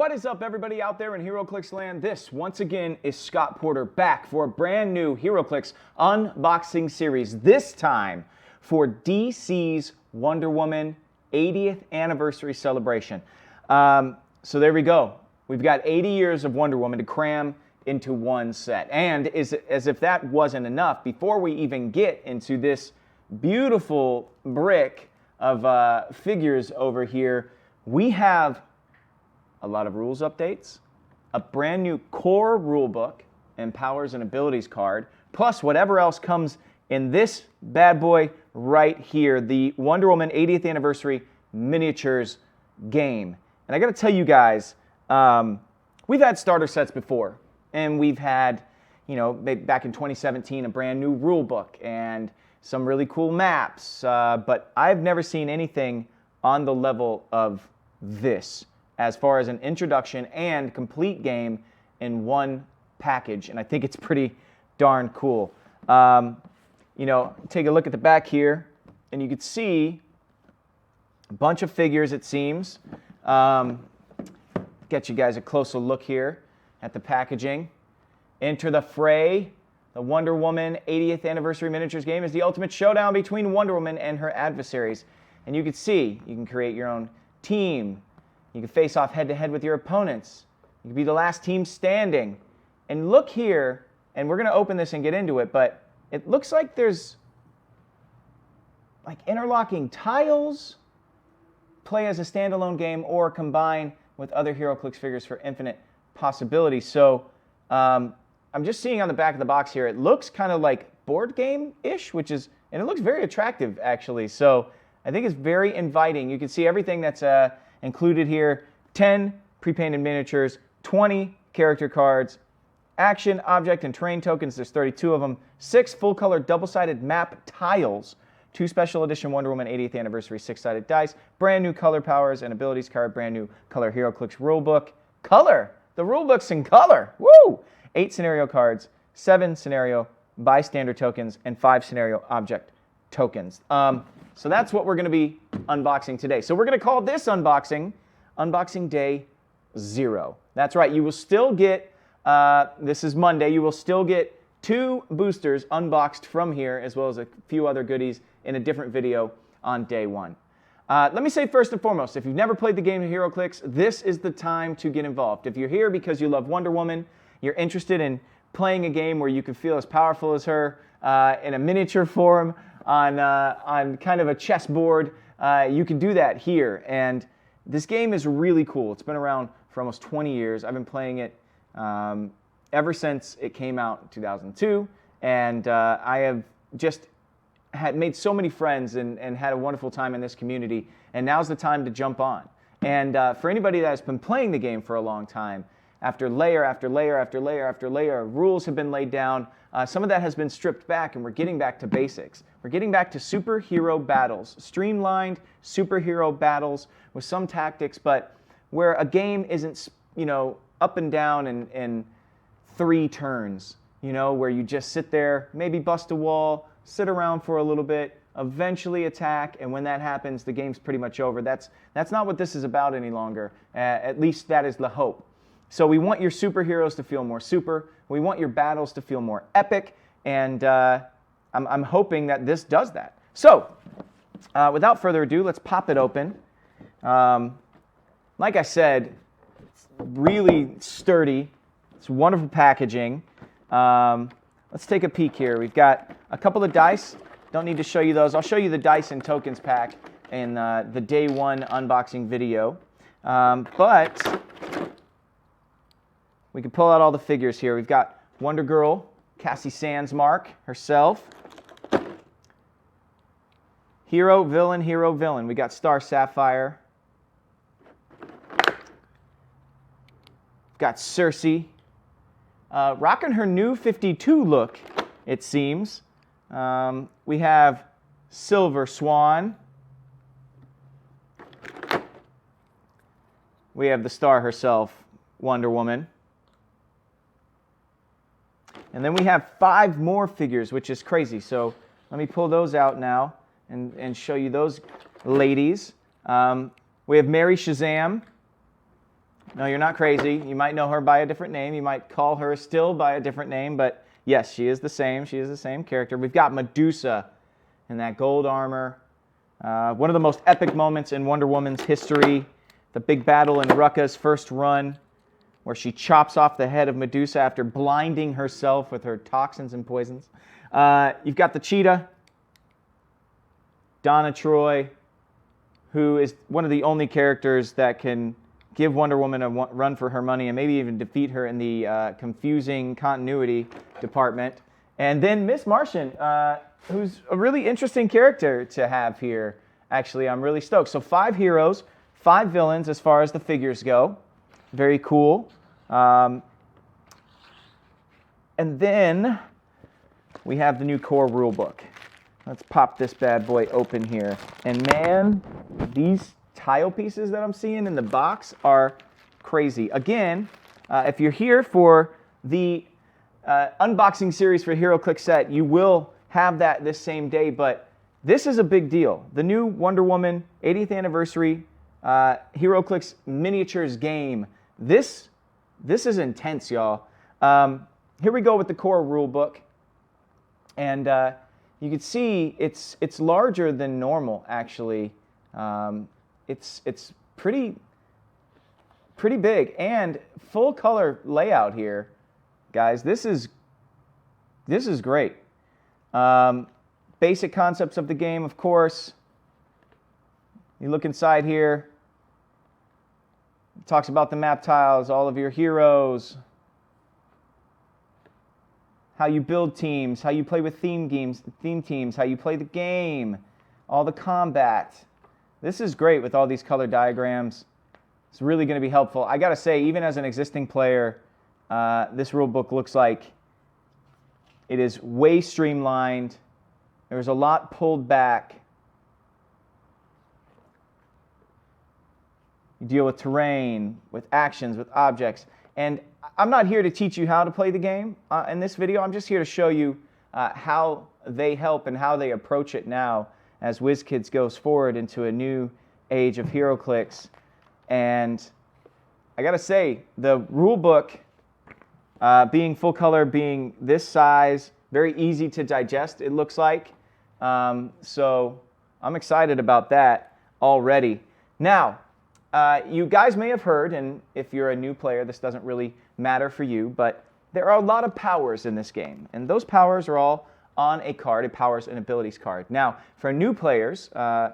What is up, everybody out there in HeroClix land? This, once again, is Scott Porter back for a brand new HeroClix unboxing series, this time for DC's Wonder Woman 80th anniversary celebration. So there we go. We've got 80 years of Wonder Woman to cram into one set. And as if that wasn't enough, before we even get into this beautiful brick of figures over here, we have a lot of rules updates, a brand new core rulebook and powers and abilities card, plus whatever else comes in this bad boy right here, the Wonder Woman 80th Anniversary Miniatures game. And I gotta tell you guys, we've had starter sets before, and we've had, you know, back in 2017, a brand new rulebook and some really cool maps, but I've never seen anything on the level of this, as far as an introduction and complete game in one package. And I think it's pretty darn cool. You know, take a look at the back here, and you can see a bunch of figures, it seems. Get you guys a closer look here at the packaging. Enter the fray. The Wonder Woman 80th Anniversary Miniatures game is the ultimate showdown between Wonder Woman and her adversaries. And you can see, you can create your own team. You can face off head-to-head with your opponents. You can be the last team standing. And look here, and we're going to open this and get into it, but it looks like there's like interlocking tiles. Play as a standalone game or combine with other HeroClix figures for infinite possibilities. So I'm just seeing on the back of the box here, it looks kind of like board game-ish, and it looks very attractive, actually. So I think it's very inviting. You can see everything that's included here: 10 pre-painted miniatures, 20 character cards, action, object, and terrain tokens. There's 32 of them. 6 full-color double-sided map tiles. 2 special edition Wonder Woman 80th Anniversary 6-sided dice. Brand new color powers and abilities card. Brand new color HeroClix rulebook. Color! The rulebook's in color! Woo! 8 scenario cards, 7 scenario bystander tokens, and 5 scenario object tokens. So that's what we're going to be unboxing today. So we're going to call this unboxing Day 0. That's right. You will still get, this is Monday, you will still get 2 boosters unboxed from here, as well as a few other goodies in a different video on day 1. Let me say first and foremost, if you've never played the game of HeroClix, this is the time to get involved. If you're here because you love Wonder Woman, you're interested in playing a game where you can feel as powerful as her in a miniature form, on kind of a chessboard, you can do that here. And this game is really cool. It's been around for almost 20 years. I've been playing it ever since it came out in 2002, and I have just made so many friends and had a wonderful time in this community, and now's the time to jump on. And for anybody that has been playing the game for a long time, after layer after layer after layer after layer, rules have been laid down. Some of that has been stripped back, and we're getting back to basics. We're getting back to superhero battles, streamlined superhero battles with some tactics, but where a game isn't, you know, up and down in 3 turns, you know, where you just sit there, maybe bust a wall, sit around for a little bit, eventually attack, and when that happens, the game's pretty much over. That's not what this is about any longer. At least that is the hope. So we want your superheroes to feel more super. We want your battles to feel more epic, and I'm hoping that this does that. So without further ado, let's pop it open. Like I said, it's really sturdy. It's wonderful packaging. Let's take a peek here. We've got a couple of dice. Don't need to show you those. I'll show you the dice and tokens pack in the day 1 unboxing video. But we can pull out all the figures here. We've got Wonder Girl, Cassandra Sandsmark herself. Hero, villain, hero, villain. We got Star Sapphire. Got Cersei. Rocking her new 52 look, it seems. We have Silver Swan. We have the star herself, Wonder Woman. And then we have 5 more figures, which is crazy. So let me pull those out now and show you those ladies. We have Mary Shazam, No, you're not crazy. You might know her by a different name. You might call her still by a different name, but yes, she is the same. She is the same character. We've got Medusa in that gold armor. One of the most epic moments in Wonder Woman's history, the big battle in Rucka's first run, where she chops off the head of Medusa after blinding herself with her toxins and poisons. You've got the cheetah, Donna Troy, who is one of the only characters that can give Wonder Woman a run for her money and maybe even defeat her in the confusing continuity department. And then Miss Martian, who's a really interesting character to have here. Actually, I'm really stoked. So 5 heroes, 5 villains as far as the figures go. Very cool. And then we have the new core rulebook. Let's pop this bad boy open here. And man, these tile pieces that I'm seeing in the box are crazy. Again, if you're here for the unboxing series for HeroClix set, you will have that this same day, but this is a big deal. The new Wonder Woman 80th anniversary HeroClix miniatures game. This is intense, y'all. Here we go with the core rulebook, and you can see it's larger than normal. Actually, it's pretty big and full color layout here, guys. This is great. Basic concepts of the game, of course. You look inside here. It talks about the map tiles, all of your heroes, how you build teams, how you play with theme teams, how you play the game, all the combat. This is great with all these color diagrams. It's really going to be helpful. I got to say, even as an existing player, this rulebook looks like it is way streamlined. There's a lot pulled back. You deal with terrain, with actions, with objects. And I'm not here to teach you how to play the game in this video. I'm just here to show you how they help and how they approach it now as WizKids goes forward into a new age of HeroClix. And I gotta say, the rulebook being full color, being this size, very easy to digest, it looks like. So I'm excited about that already. Now, you guys may have heard, and if you're a new player, this doesn't really matter for you, but there are a lot of powers in this game, and those powers are all on a card, a powers and abilities card. Now, for new players,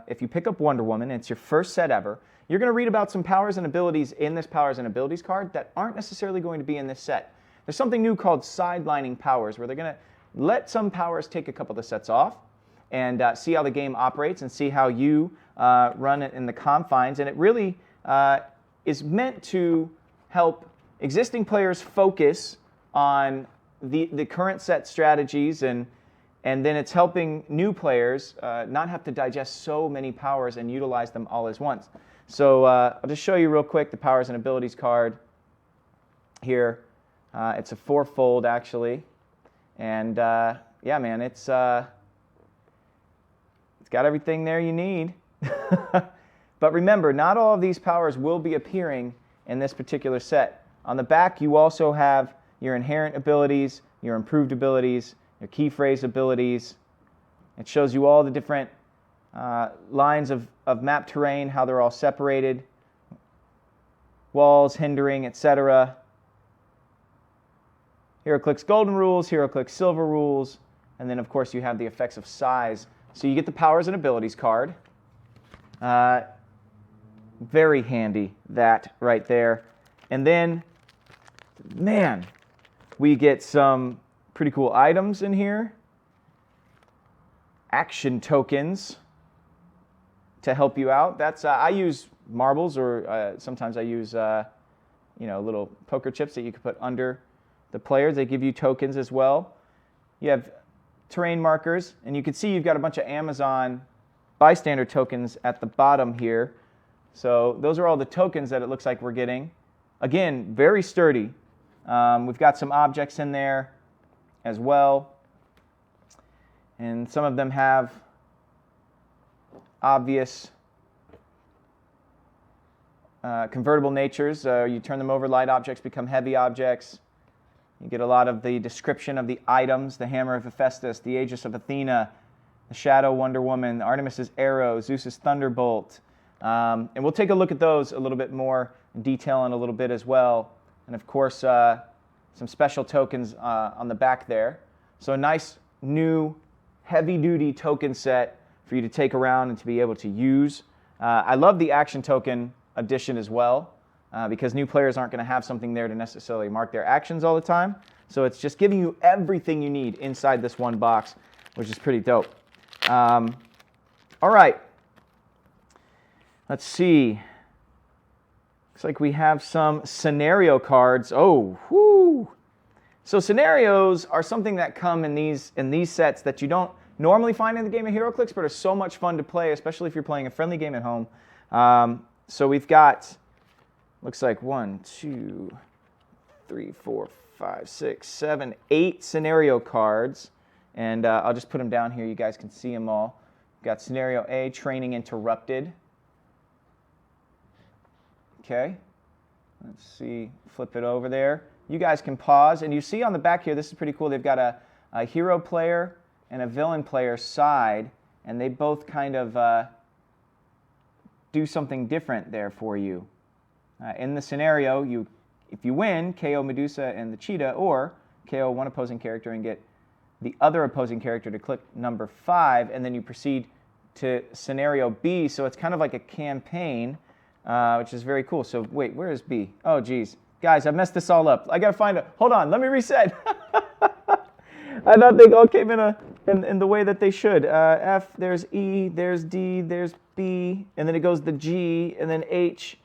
if you pick up Wonder Woman, and it's your first set ever, you're going to read about some powers and abilities in this powers and abilities card that aren't necessarily going to be in this set. There's something new called sidelining powers, where they're going to let some powers take a couple of the sets off and see how the game operates and see how you run it in the confines. And it really is meant to help existing players focus on the current set strategies, and then it's helping new players not have to digest so many powers and utilize them all as once. So I'll just show you real quick the powers and abilities card here. It's a 4-fold actually, and yeah, man, it's got everything there you need. But remember, not all of these powers will be appearing in this particular set. On the back, you also have your inherent abilities, your improved abilities, your key phrase abilities. It shows you all the different lines of map terrain, how they're all separated, walls, hindering, etc. HeroClix Golden rules, HeroClix Silver rules, and then of course you have the effects of size. So you get the powers and abilities card. Very handy, that right there. And then, man, we get some pretty cool items in here. Action tokens to help you out. That's I use marbles, or sometimes I use little poker chips that you can put under the players. They give you tokens as well. You have terrain markers, and you can see you've got a bunch of Amazon bystander tokens at the bottom here. So those are all the tokens that it looks like we're getting. Again, very sturdy. We've got some objects in there as well, and some of them have obvious convertible natures. You turn them over, light objects become heavy objects. You get a lot of the description of the items, the Hammer of Hephaestus, the Aegis of Athena, the Shadow Wonder Woman, Artemis's arrow, Zeus's thunderbolt. And we'll take a look at those a little bit more in detail in a little bit as well. And of course, some special tokens on the back there. So a nice new heavy-duty token set for you to take around and to be able to use. I love the action token addition as well, because new players aren't going to have something there to necessarily mark their actions all the time. So it's just giving you everything you need inside this one box, which is pretty dope. All right. Let's see. Looks like we have some scenario cards. Oh, whoo. So scenarios are something that come in these sets that you don't normally find in the game of HeroClix, but are so much fun to play, especially if you're playing a friendly game at home. So we've got, looks like 1, 2, 3, 4, 5, 6, 7, 8 scenario cards. And I'll just put them down here. You guys can see them all. We've got Scenario A, Training Interrupted. Okay. Let's see. Flip it over there. You guys can pause. And you see on the back here, this is pretty cool. They've got a hero player and a villain player side. And they both kind of do something different there for you. In the scenario, if you win, KO Medusa and the cheetah, or KO one opposing character and get the other opposing character to click number 5, and then you proceed to Scenario B. So it's kind of like a campaign, which is very cool. So wait, where is B? Oh, geez. Guys, I messed this all up. I got to find it. Hold on, let me reset. I thought they all came in the way that they should. F, there's E, there's D, there's B, and then it goes to G, and then H.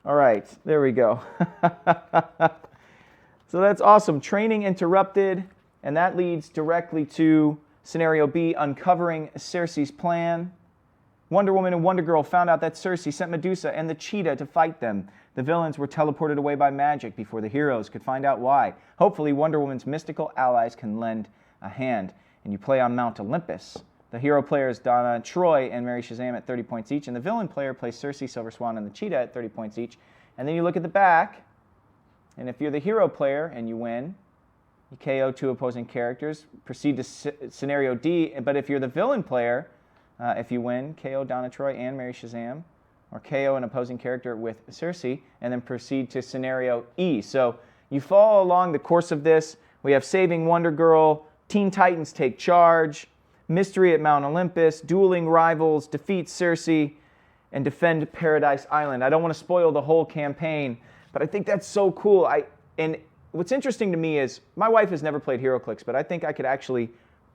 All right, there we go. So that's awesome. Training Interrupted, and that leads directly to Scenario B, Uncovering Cersei's Plan. Wonder Woman and Wonder Girl found out that Cersei sent Medusa and the cheetah to fight them. The villains were teleported away by magic before the heroes could find out why. Hopefully, Wonder Woman's mystical allies can lend a hand. And you play on Mount Olympus. The hero players Donna Troy and Mary Shazam at 30 points each, and the villain player plays Cersei, Silver Swan, and the cheetah at 30 points each. And then you look at the back, and if you're the hero player and you win, you KO 2 opposing characters, proceed to Scenario D. But if you're the villain player, if you win, KO Donna Troy and Mary Shazam, or KO an opposing character with Cersei, and then proceed to Scenario E. So you follow along the course of this. We have Saving Wonder Girl, Teen Titans Take Charge, Mystery at Mount Olympus, Dueling Rivals, Defeat Cersei, and Defend Paradise Island. I don't want to spoil the whole campaign, but I think that's so cool. And what's interesting to me is my wife has never played HeroClix, but I think I could actually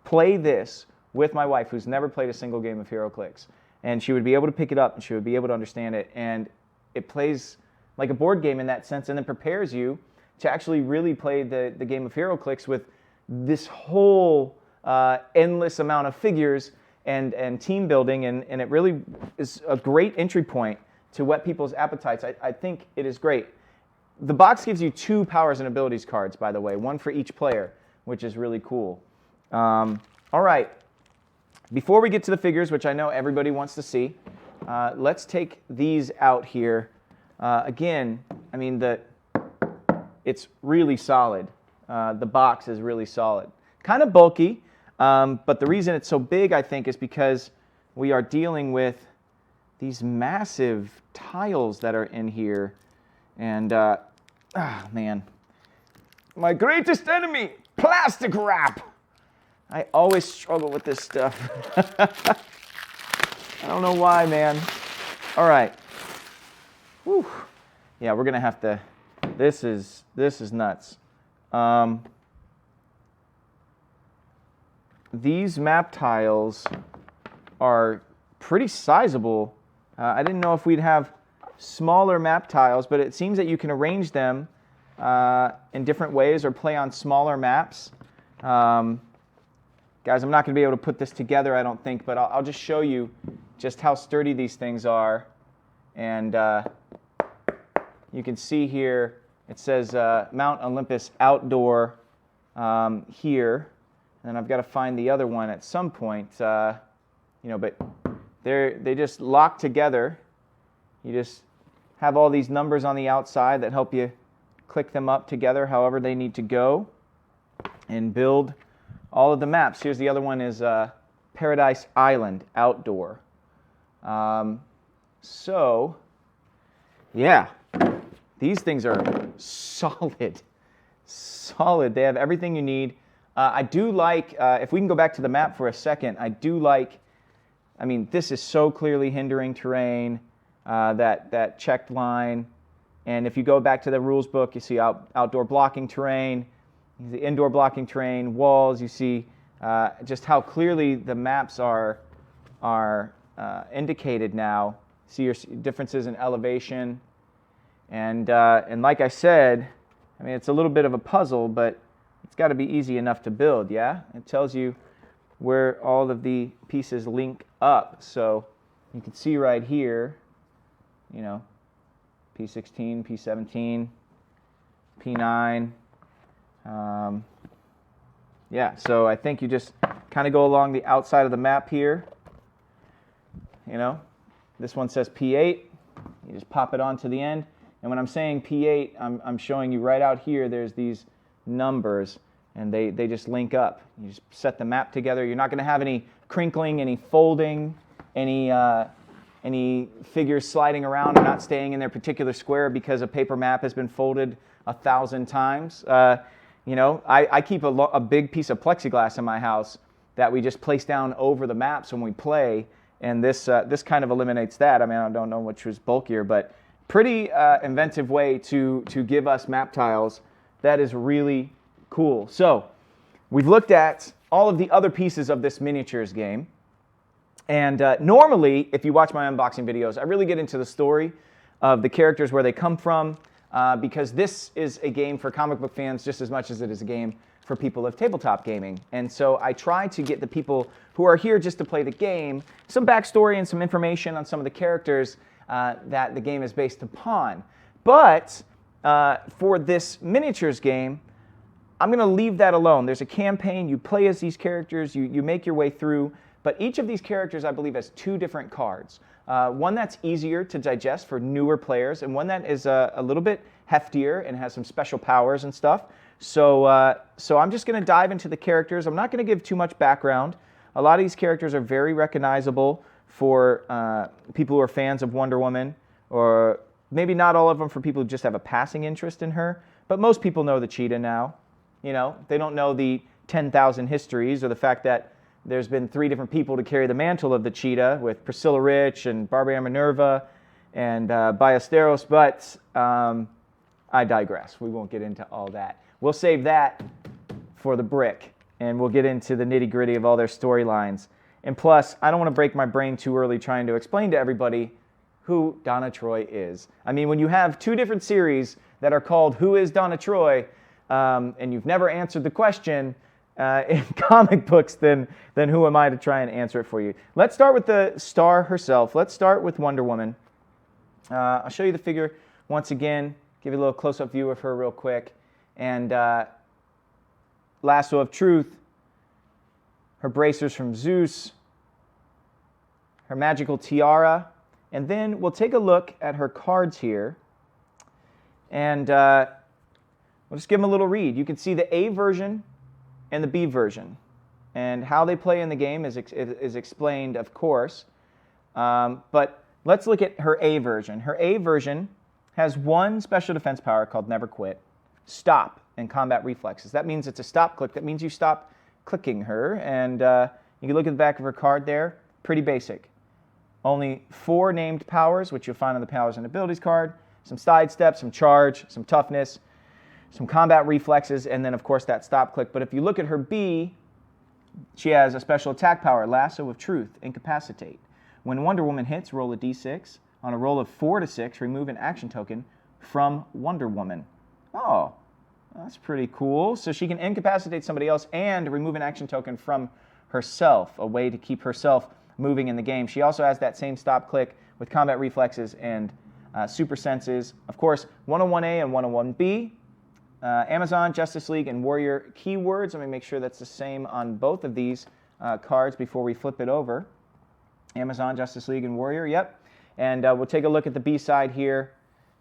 play this with my wife, who's never played a single game of HeroClix. And she would be able to pick it up, and she would be able to understand it. And it plays like a board game in that sense, and then prepares you to actually really play the game of HeroClix with this whole endless amount of figures and team building, and it really is a great entry point to whet people's appetites. I think it is great. The box gives you 2 powers and abilities cards, by the way, 1 for each player, which is really cool. All right. Before we get to the figures, which I know everybody wants to see, let's take these out here. Again, I mean, it's really solid. The box is really solid. Kind of bulky, but the reason it's so big, I think, is because we are dealing with these massive tiles that are in here. And, man, my greatest enemy, plastic wrap. I always struggle with this stuff. I don't know why, man. All right. Whew. Yeah, we're going to have to, this is nuts. These map tiles are pretty sizable. I didn't know if we'd have smaller map tiles, but it seems that you can arrange them in different ways or play on smaller maps. Guys, I'm not going to be able to put this together, I don't think, but I'll just show you just how sturdy these things are. And you can see here, it says Mount Olympus Outdoor here. And then I've got to find the other one at some point, but they just lock together. You just have all these numbers on the outside that help you click them up together however they need to go and build all of the maps. Here's the other one is Paradise Island Outdoor. So, yeah, these things are solid. Solid. They have everything you need. I do like, if we can go back to the map for a second, I do like, I mean, this is so clearly hindering terrain, that checked line. And if you go back to the rules book, you see outdoor blocking terrain, you see indoor blocking terrain, walls. You see just how clearly the maps are indicated now. See your differences in elevation. And like I said, I mean, it's a little bit of a puzzle, but it's got to be easy enough to build, yeah? It tells you where all of the pieces link up. So you can see right here, you know, P16, P17, P9. Yeah, so I think you just kind of go along the outside of the map here. You know, this one says P8. You just pop it onto the end. And when I'm saying P8, I'm showing you right out here, there's these numbers, and they just link up. You just set the map together. You're not going to have any crinkling, any folding, any figures sliding around and not staying in their particular square because a paper map has been folded 1,000 times. You know, I keep a big piece of plexiglass in my house that we just place down over the maps when we play, and this kind of eliminates that. I mean, I don't know which was bulkier, but pretty inventive way to give us map tiles. That is really cool. So we've looked at all of the other pieces of this miniatures game. And normally, if you watch my unboxing videos, I really get into the story of the characters, where they come from, because this is a game for comic book fans just as much as it is a game for people of tabletop gaming. And so I try to get the people who are here just to play the game some backstory and some information on some of the characters that the game is based upon. But for this miniatures game, I'm going to leave that alone. There's a campaign. You play as these characters. You make your way through. But each of these characters, I believe, has 2 different cards. One that's easier to digest for newer players, and one that is a little bit heftier and has some special powers and stuff. So I'm just going to dive into the characters. I'm not going to give too much background. A lot of these characters are very recognizable for people who are fans of Wonder Woman, or maybe not all of them for people who just have a passing interest in her. But most people know the cheetah now. You know, they don't know the 10,000 histories or the fact that there's been 3 different people to carry the mantle of the cheetah, with Priscilla Rich and Barbara Minerva and Ballesteros, but I digress. We won't get into all that. We'll save that for the brick, and we'll get into the nitty-gritty of all their storylines. And plus, I don't want to break my brain too early trying to explain to everybody who Donna Troy is. I mean, when you have 2 different series that are called Who is Donna Troy, and you've never answered the question in comic books, then who am I to try and answer it for you? Let's start with the star herself. Let's start with Wonder Woman. I'll show you the figure once again, give you a little close-up view of her real quick. And Lasso of Truth, her bracers from Zeus, her magical tiara, and then we'll take a look at her cards here, and we'll just give them a little read. You can see the A version and the B version, and how they play in the game is explained, of course, but let's look at her A version. Her A version has 1 special defense power called Never Quit, Stop, and Combat Reflexes. That means it's a stop click. That means you stop clicking her, and you can look at the back of her card there. Pretty basic. Only 4 named powers, which you'll find on the Powers and Abilities card. Some sidestep, some charge, some toughness, some combat reflexes, and then, of course, that stop click. But if you look at her B, she has a special attack power, Lasso of Truth, Incapacitate. When Wonder Woman hits, roll a d6. On a roll of 4 to 6, remove an action token from Wonder Woman. Oh, that's pretty cool. So she can incapacitate somebody else and remove an action token from herself, a way to keep herself moving in the game. She also has that same stop click with combat reflexes and super senses. Of course, 101A and 101B. Amazon, Justice League, and Warrior keywords. Let me make sure that's the same on both of these cards before we flip it over. Amazon, Justice League, and Warrior, yep. And we'll take a look at the B side here.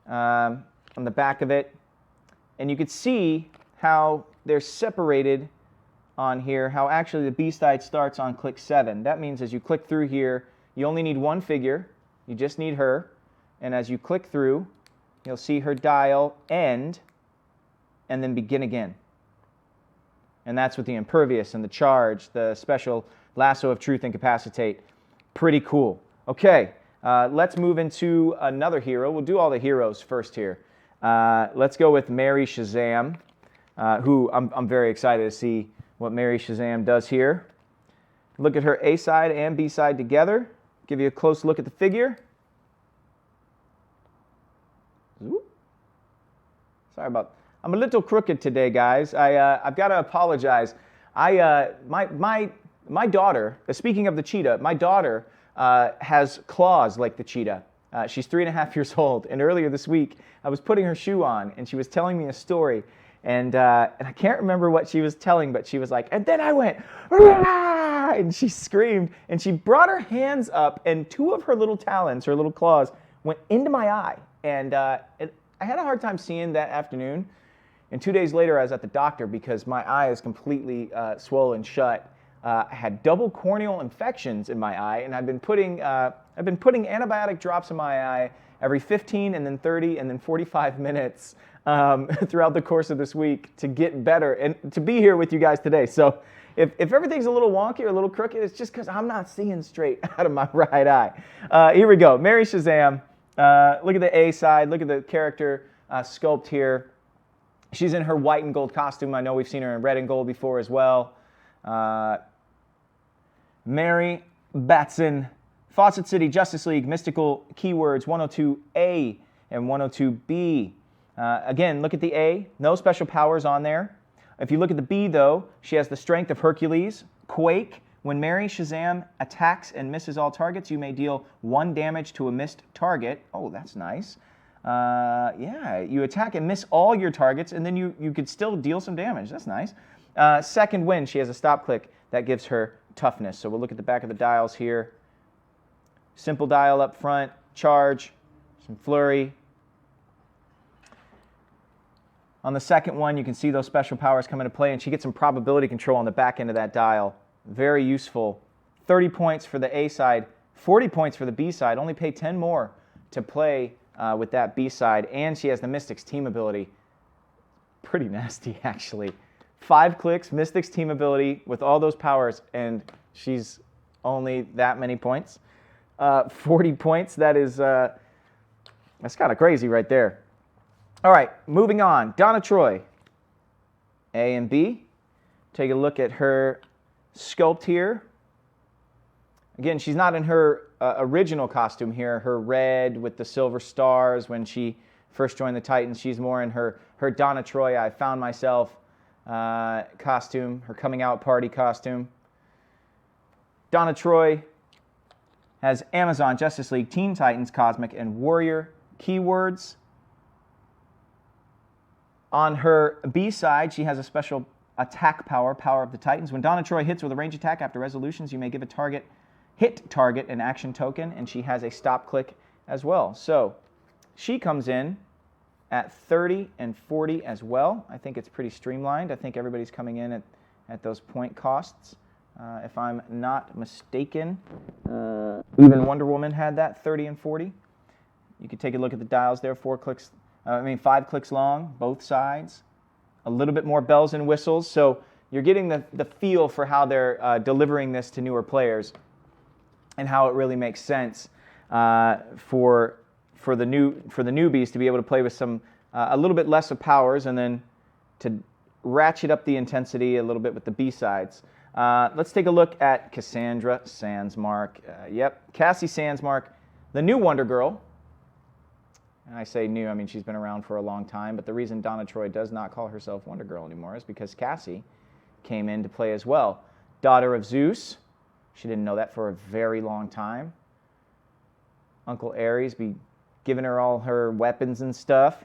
on the back of it. And you can see how they're separated on here, how actually the B-side starts on click 7. That means as you click through here, you only need one figure. You just need her. And as you click through, you'll see her dial end and then begin again. And that's with the impervious and the charge, the special lasso of truth incapacitate. Pretty cool. Okay, let's move into another hero. We'll do all the heroes first here. Let's go with Mary Shazam, who I'm very excited to see what Mary Shazam does here. Look at her A side and B side together. Give you a close look at the figure. Ooh. Sorry about. I'm a little crooked today, guys. I've got to apologize. My daughter. Speaking of the cheetah, my daughter has claws like the cheetah. She's 3.5 years old, and earlier this week I was putting her shoe on, and she was telling me a story, and I can't remember what she was telling, but she was like, and then I went, "Rah!" And she screamed, and she brought her hands up, and 2 of her little talons, her little claws, went into my eye, and I had a hard time seeing that afternoon. And 2 days later, I was at the doctor because my eye is completely swollen shut. I had double corneal infections in my eye, and I've been putting antibiotic drops in my eye every 15 and then 30 and then 45 minutes throughout the course of this week to get better and to be here with you guys today. So if everything's a little wonky or a little crooked, it's just because I'm not seeing straight out of my right eye. Here we go. Mary Shazam. Look at the A side. Look at the character sculpt here. She's in her white and gold costume. I know we've seen her in red and gold before as well. Mary Batson, Fawcett City, Justice League, mystical keywords 102A and 102B. Again, look at the A, no special powers on there. If you look at the B, though, she has the strength of Hercules, Quake. When Mary Shazam attacks and misses all targets, you may deal 1 damage to a missed target. Oh, that's nice. Yeah, you attack and miss all your targets, and then you could still deal some damage. That's nice. Second wind, she has a stop click that gives her toughness. So we'll look at the back of the dials here. Simple dial up front, charge, some flurry. On the second one, you can see those special powers come into play, and she gets some probability control on the back end of that dial. Very useful. 30 points for the A side, 40 points for the B side. Only pay 10 more to play with that B side, and she has the Mystics team ability. Pretty nasty, actually. 5 clicks, Mystics team ability with all those powers, and she's only that many points. 40 points, that's kind of crazy right there. All right, moving on. Donna Troy, A and B. Take a look at her sculpt here. Again, she's not in her original costume here, her red with the silver stars when she first joined the Titans. She's more in her Donna Troy, I Found Myself costume, her coming out party costume. Donna Troy has Amazon, Justice League, Teen Titans, Cosmic, and Warrior keywords. On her B side, she has a special attack power, Power of the Titans. When Donna Troy hits with a range attack after resolutions, you may give a hit target an action token, and she has a stop click as well. So she comes in at 30 and 40 as well. I think it's pretty streamlined. I think everybody's coming in at those point costs. If I'm not mistaken, even Wonder Woman had that, 30 and 40. You can take a look at the dials there, 5 clicks long, both sides. A little bit more bells and whistles, so you're getting the feel for how they're delivering this to newer players and how it really makes sense for the newbies to be able to play with some a little bit less of powers and then to ratchet up the intensity a little bit with the B-sides. Let's take a look at Cassandra Sandsmark. Cassie Sandsmark, the new Wonder Girl. And I say new, I mean she's been around for a long time, but the reason Donna Troy does not call herself Wonder Girl anymore is because Cassie came in to play as well. Daughter of Zeus. She didn't know that for a very long time. Uncle Ares be giving her all her weapons and stuff.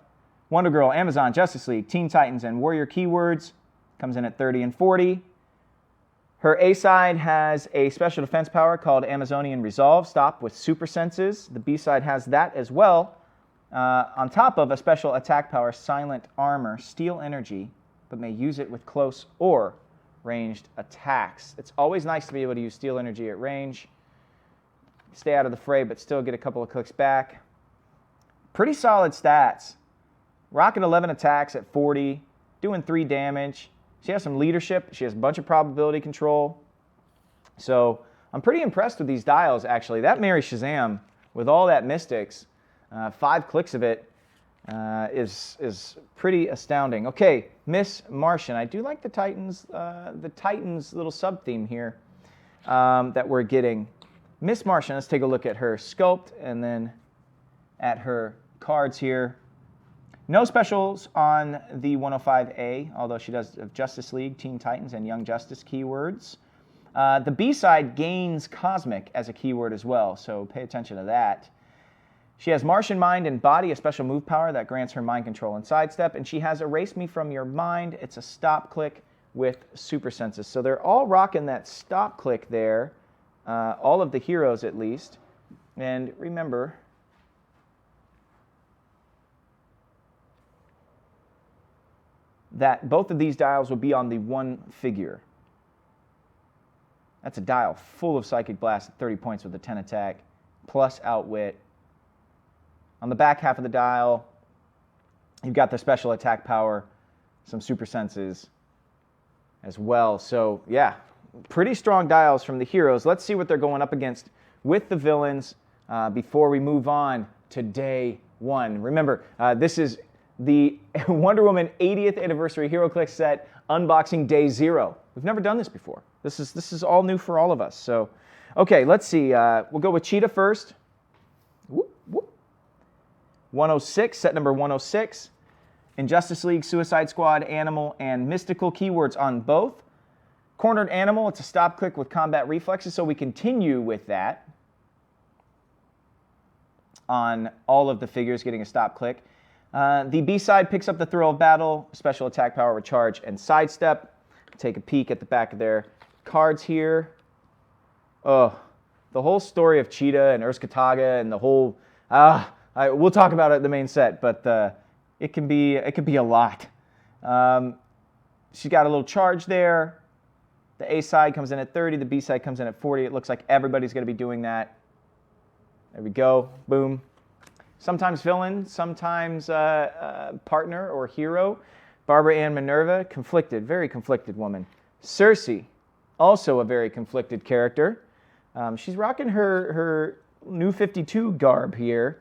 Wonder Girl, Amazon, Justice League, Teen Titans, and Warrior keywords. Comes in at 30 and 40. Her A side has a special defense power called Amazonian Resolve, stop with super senses. The B side has that as well. on top of a special attack power, silent armor, steal energy, but may use it with close or ranged attacks. It's always nice to be able to use steal energy at range. Stay out of the fray, but still get a couple of clicks back. Pretty solid stats. Rocking 11 attacks at 40, doing 3 damage. She has some leadership. She has a bunch of probability control. So I'm pretty impressed with these dials, actually. That Mary Shazam, with all that Mystics, 5 clicks of it, is pretty astounding. Okay, Miss Martian. I do like the Titans little sub-theme here that we're getting. Miss Martian, let's take a look at her sculpt and then at her cards here. No specials on the 105A, although she does have Justice League, Teen Titans, and Young Justice keywords. The B-side gains Cosmic as a keyword as well, so pay attention to that. She has Martian Mind and Body, a special move power that grants her mind control and sidestep, and she has Erase Me From Your Mind. It's a stop click with super senses. So they're all rocking that stop click there, all of the heroes at least. And remember, that both of these dials will be on the one figure. That's a dial full of Psychic Blast at 30 points with a 10 attack, plus Outwit. On the back half of the dial, you've got the special attack power, some super senses as well. So yeah, pretty strong dials from the heroes. Let's see what they're going up against with the villains before we move on to day 1. Remember, this is the Wonder Woman 80th anniversary HeroClix set unboxing day 0. We've never done this before. This is all new for all of us. So, okay, let's see. We'll go with Cheetah first. Whoop, whoop. 106, set number 106. In Justice League, Suicide Squad, Animal, and Mystical keywords on both. Cornered Animal, it's a stop click with combat reflexes, so we continue with that on all of the figures getting a stop click. The B-side picks up the thrill of battle, special attack power, recharge, and sidestep. Take a peek at the back of their cards here. Oh, the whole story of Cheetah and Urskataga and the whole... we'll talk about it in the main set, but it can be a lot. She's got a little charge there. The A-side comes in at 30. The B-side comes in at 40. It looks like everybody's going to be doing that. There we go. Boom. Sometimes villain, sometimes partner or hero. Barbara Ann Minerva, conflicted, very conflicted woman. Cersei, also a very conflicted character. She's rocking her New 52 garb here.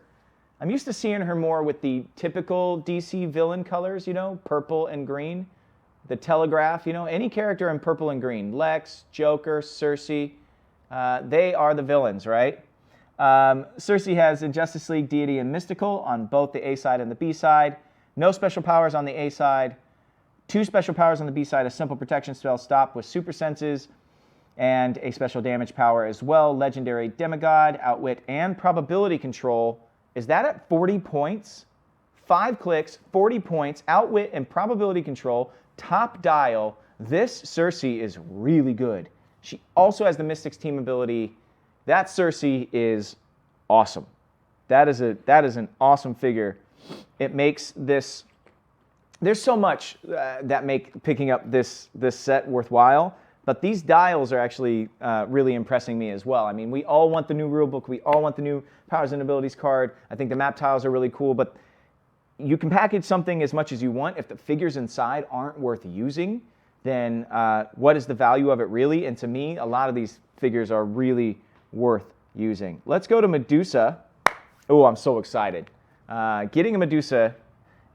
I'm used to seeing her more with the typical DC villain colors, you know, purple and green. The Telegraph, you know, any character in purple and green. Lex, Joker, Cersei, they are the villains, right? Cersei has a Justice League, Deity, and Mystical on both the A-side and the B-side. No special powers on the A-side. 2 special powers on the B-side, a simple protection spell, stop with super senses, and a special damage power as well. Legendary Demigod, Outwit, and probability control. Is that at 40 points? 5 clicks, 40 points, Outwit and probability control, top dial. This Cersei is really good. She also has the Mystics team ability. That Cersei is awesome. That is an awesome figure. It makes this... There's so much that make picking up this set worthwhile, but these dials are actually really impressing me as well. I mean, we all want the new Rulebook. We all want the new Powers and Abilities card. I think the map tiles are really cool, but you can package something as much as you want. If the figures inside aren't worth using, then what is the value of it really? And to me, a lot of these figures are really worth using. Let's go to Medusa. Oh, I'm so excited. Getting a Medusa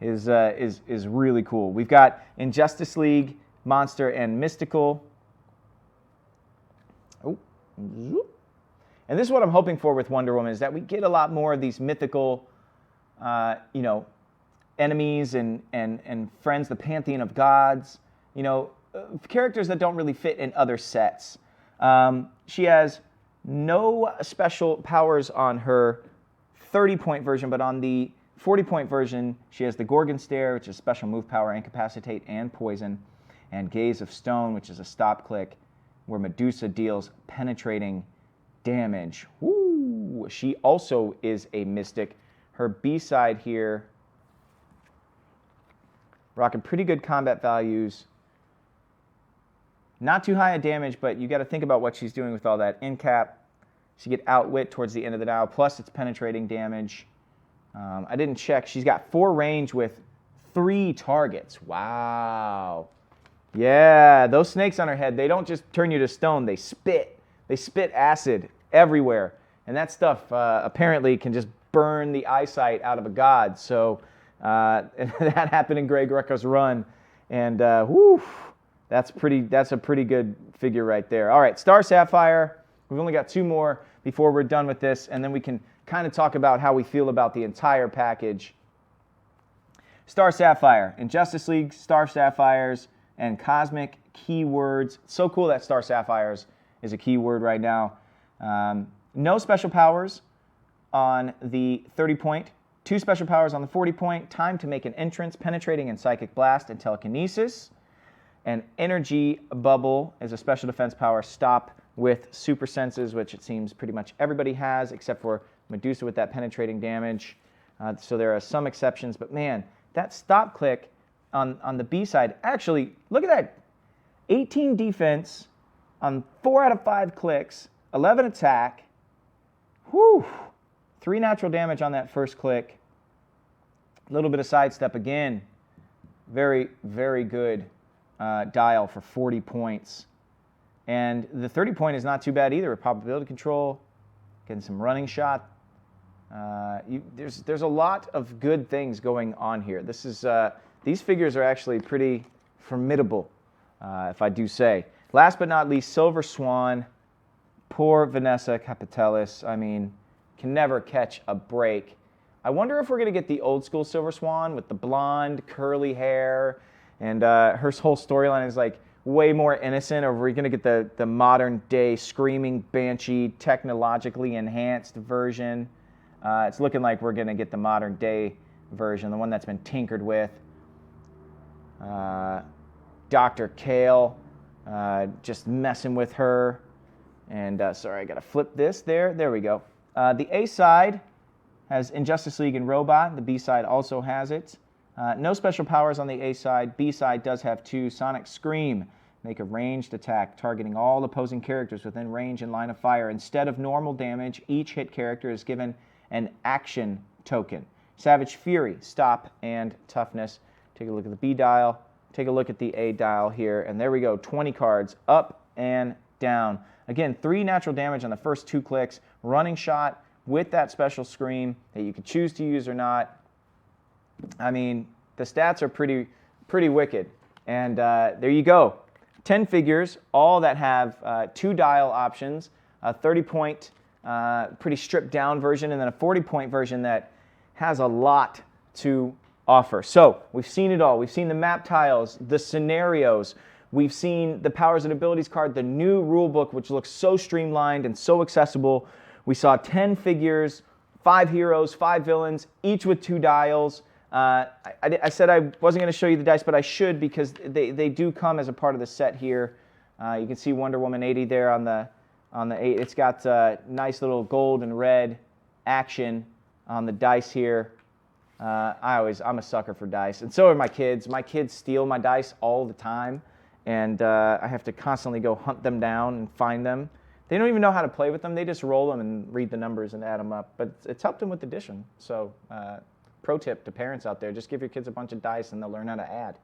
is really cool. We've got in Justice League, Monster, and Mystical. Oh, and this is what I'm hoping for with Wonder Woman, is that we get a lot more of these mythical, enemies and friends, the pantheon of gods, characters that don't really fit in other sets. She has no special powers on her 30-point version, but on the 40-point version, she has the Gorgon Stare, which is special move power, incapacitate, and poison, and Gaze of Stone, which is a stop click, where Medusa deals penetrating damage. Woo! She also is a mystic. her B-side here, rocking pretty good combat values. Not too high a damage, but you got to think about what she's doing with all that in cap. She get outwit towards the end of the dial, plus it's penetrating damage. I didn't check. She's got 4 range with 3 targets. Wow. Yeah, those snakes on her head, they don't just turn you to stone. They spit. They spit acid everywhere. And that stuff apparently can just burn the eyesight out of a god. So that happened in Greg Rucka's run. And whew, that's a pretty good figure right there. All right, Star Sapphire. We've only got 2 more before we're done with this, and then we can kind of talk about how we feel about the entire package. Star Sapphire. In Justice League, Star Sapphires and Cosmic keywords. So cool that Star Sapphires is a keyword right now. No special powers on the 30-point. 2 special powers on the 40-point. Time to make an entrance, penetrating and psychic blast and telekinesis. And energy bubble is a special defense power. Stop with super senses, which it seems pretty much everybody has, except for Medusa with that penetrating damage. So there are some exceptions, but man, that stop click on the B side, actually, look at that. 18 defense on 4 out of 5 clicks, 11 attack. Whew. 3 natural damage on that first click. A little bit of sidestep again. Very, very good dial for 40 points. And the 30-point is not too bad either. Probability control, getting some running shot. There's a lot of good things going on here. These figures are actually pretty formidable, if I do say. Last but not least, Silver Swan. Poor Vanessa Capitelis. I mean, can never catch a break. I wonder if we're going to get the old school Silver Swan with the blonde, curly hair, and her whole storyline is like way more innocent, or we're going to get the modern day screaming banshee, technologically enhanced version. It's looking like we're going to get the modern day version, the one that's been tinkered with. Dr. Kale, just messing with her. And sorry, I got to flip this there. There we go. The A side has Injustice League and Robot. The B side also has it. No special powers on the A side. B side does have 2. Sonic Scream. Make a ranged attack, targeting all opposing characters within range and line of fire. Instead of normal damage, each hit character is given an action token. Savage Fury, stop, and toughness. Take a look at the B dial. Take a look at the A dial here. And there we go, 20 cards, up and down. Again, 3 natural damage on the first 2 clicks. Running shot with that special scream that you could choose to use or not. I mean, the stats are pretty wicked. And there you go. 10 figures, all that have 2 dial options, a 30-point, pretty stripped down version, and then a 40-point version that has a lot to offer. So we've seen it all. We've seen the map tiles, the scenarios. We've seen the powers and abilities card, the new rulebook, which looks so streamlined and so accessible. We saw 10 figures, 5 heroes, 5 villains, each with 2 dials. I said I wasn't going to show you the dice, but I should, because they do come as a part of the set here. You can see Wonder Woman 80 there on the 8. It's got nice little gold and red action on the dice here. I'm a sucker for dice, and so are my kids. My kids steal my dice all the time, and I have to constantly go hunt them down and find them. They don't even know how to play with them. They just roll them and read the numbers and add them up. But it's helped them with addition. So pro tip to parents out there, just give your kids a bunch of dice and they'll learn how to add.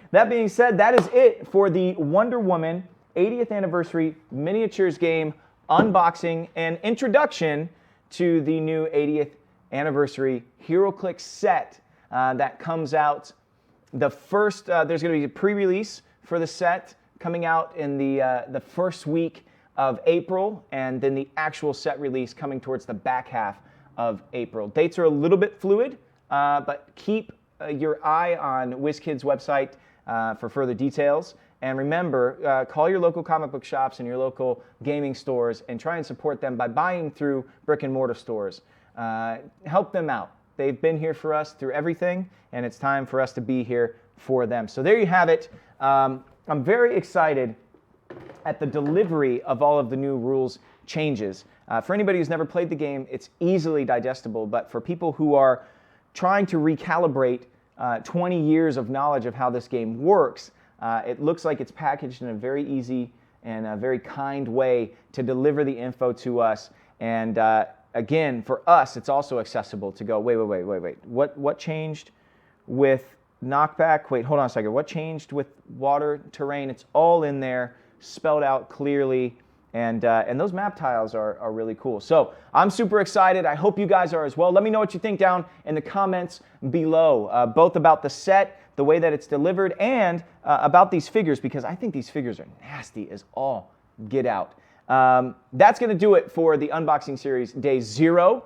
That being said, that is it for the Wonder Woman 80th anniversary miniatures game unboxing and introduction to the new 80th anniversary HeroClix set that comes out. The first, there's going to be a pre-release for the set coming out in the first week of April, and then the actual set release coming towards the back half of April. Dates are a little bit fluid, but keep your eye on WizKid's website for further details. And remember, call your local comic book shops and your local gaming stores and try and support them by buying through brick and mortar stores. Help them out. They've been here for us through everything, and it's time for us to be here for them. So there you have it. I'm very excited at the delivery of all of the new rules changes. For anybody who's never played the game, it's easily digestible, but for people who are trying to recalibrate 20 years of knowledge of how this game works, it looks like it's packaged in a very easy and a very kind way to deliver the info to us. And again, for us, it's also accessible to go, wait. What changed with knockback? Wait, hold on a second. What changed with water, terrain? It's all in there, spelled out clearly. And those map tiles are really cool. So I'm super excited. I hope you guys are as well. Let me know what you think down in the comments below, both about the set, the way that it's delivered, and about these figures, because I think these figures are nasty as all get out. That's going to do it for the unboxing series day 0.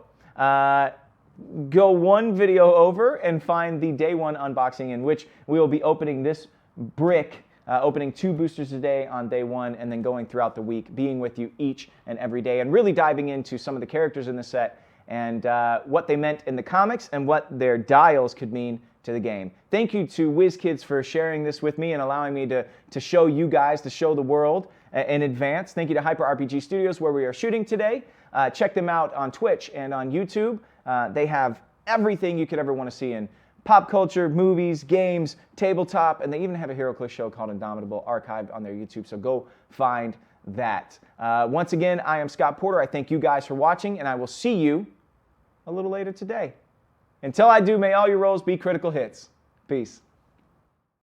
Go one video over and find the day 1 unboxing, in which we will be opening this brick, opening 2 boosters a day on day 1, and then going throughout the week, being with you each and every day, and really diving into some of the characters in the set and what they meant in the comics and what their dials could mean to the game. Thank you to WizKids for sharing this with me and allowing me to show you guys, to show the world in advance. Thank you to Hyper RPG Studios, where we are shooting today. Check them out on Twitch and on YouTube. They have everything you could ever want to see in pop culture, movies, games, tabletop, and they even have a HeroClix show called Indomitable archived on their YouTube, so go find that. Once again, I am Scott Porter. I thank you guys for watching, and I will see you a little later today. Until I do, may all your rolls be critical hits. Peace.